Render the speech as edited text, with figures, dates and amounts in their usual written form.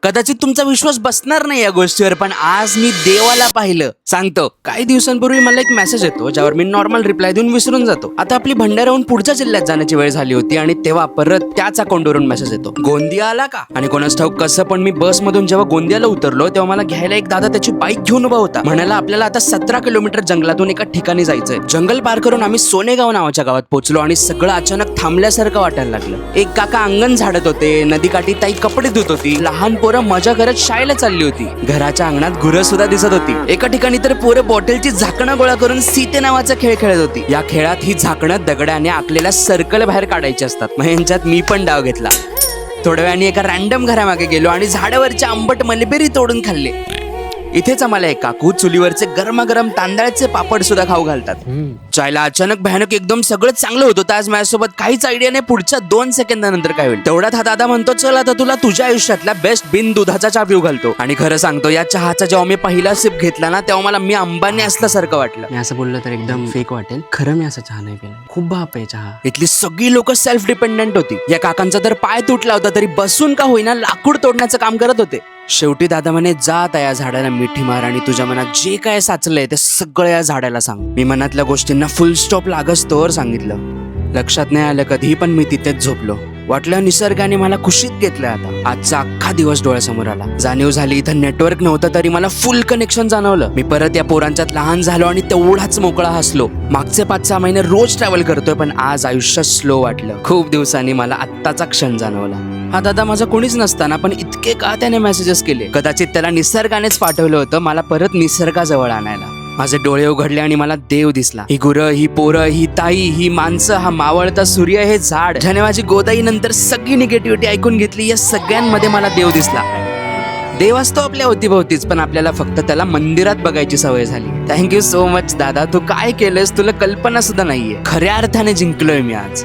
कदाचित तुमचा विश्वास बसणार नाही या गोष्टीवर, पण आज मी देवाला पाहिलं. सांगतो, काही दिवसांपूर्वी मला एक मेसेज येतो ज्यावर मी नॉर्मल रिप्लाय देऊन विसरून जातो. आता आपली भंडाऱ्याहून पुढच्या जिल्ह्यात जाण्याची वेळ झाली होती आणि तेव्हा परत त्याच अकाउंटवरून मेसेज येतो, गोंदिया आला का? आणि कोणास ठाऊक कसं, पण मी बस मधून जेव्हा गोंदियाला उतरलो तेव्हा मला घ्यायला एक दादा त्याची बाईक घेऊन उभा होता. म्हणाला आपल्याला आता 17 किलोमीटर जंगलातून एका ठिकाणी जायचंय. जंगल पार करून आम्ही सोनेगाव नावाच्या गावात पोहोचलो आणि सगळं अचानक थांबल्यासारखं वाटायला लागलं. एक काका अंगण झाडत होते, नदीकाठी ताई कपडे धुत होती, लहान पोरं मजा करत शाळेला चालली होती. घराच्या अंगणात गुरं सुद्धा दिसत होती. एका ठिकाणी तर पोरं बॉटलची झाकणं गोळा करून सीते नावाचा खेळ खेळत होती. या खेळात ही झाकणं दगडाने आखलेल्या सर्कल बाहेर काढायची असतात. मग यांच्यात मी पण डाव घेतला. थोड्या वेळाने एका रॅन्डम घरामागे गेलो आणि झाडावरचे आंबट मलबेरी तोडून खाल्ले. इथेच आम्हाला एक काकू चुलीवरचे गरमागरम तांदळाचे पापड सुद्धा खाऊ घालतात. चायला अचानक भयानक एकदम सगळं चांगलं होतं. तर आज माझ्यासोबत काहीच आयडिया नाही पुढच्या 2 सेकंदानंतर काय होईल. तेवढ्यात हा दादा म्हणतो, चल आता तुला तुझ्या आयुष्यातला बेस्ट बिन दुधाचा चहा पिऊ घालतो. आणि खरं सांगतो, या चहाचा जेव्हा मी पहिला सिप घेतला ना, तेव्हा मला मी अंबानी असल्यासारखं वाटलं. मी असं बोललं तर एकदम फेक वाटेल, खरं मी असं चहा नाही पिला. खूप बाप आहे चहा. इथली सगळी लोक सेल्फ डिपेंडेंट होती. या काकांचा तर पाय तुटला होता तरी बसून का होईना लाकूड तोडण्याचं काम करत होते. शेवटी दादा म्हणे, जा या झाडाला मिठी मार आणि तुझ्या मनात जे काय साचलंय ते सगळं या झाडाला सांग. मी मनातल्या गोष्टींना फुल स्टॉप लागस्तोवर सांगितलं. लक्षात नाही आलं कधी, पण मी तिथेच झोपलो. वाटलं निसर्गाने मला खुशीत घेतलंय. आता आजचा अख्खा दिवस डोळ्यासमोर आला. जाणीव झाली इथं नेटवर्क नव्हतं तरी मला फुल कनेक्शन जाणवलं. मी परत या पोरांच्यात लहान झालो आणि तेवढाच मोकळा हसलो. मागचे 5-6 महिने रोज ट्रॅव्हल करतोय, पण आज आयुष्य स्लो वाटलं. खूप दिवसांनी मला आत्ताचा क्षण जाणवला. हा दादा माझा कोणीच नसताना पण इतके का त्याने मेसेजेस केले? कदाचित त्याला निसर्गानेच पाठवलं होतं मला परत निसर्गाजवळ आणायला. माझे डोळे उघडले आणि मला देव दिसला. ही गुरं, ही पोरं, ही ताई, ही माणसं, हा मावळता सूर्य, हे झाड, ज्याने माझी गोदाई नंतर सगळी निगेटिव्हिटी ऐकून घेतली, या सगळ्यांमध्ये मला देव दिसला. देव असतो आपल्या अवतीभोवतीच, पण आपल्याला फक्त त्याला मंदिरात बघायची सवय झाली. थँक्यू सो मच दादा, तू काय केलंस तुला कल्पना सुद्धा नाहीये. खऱ्या अर्थाने जिंकलोय मी आज.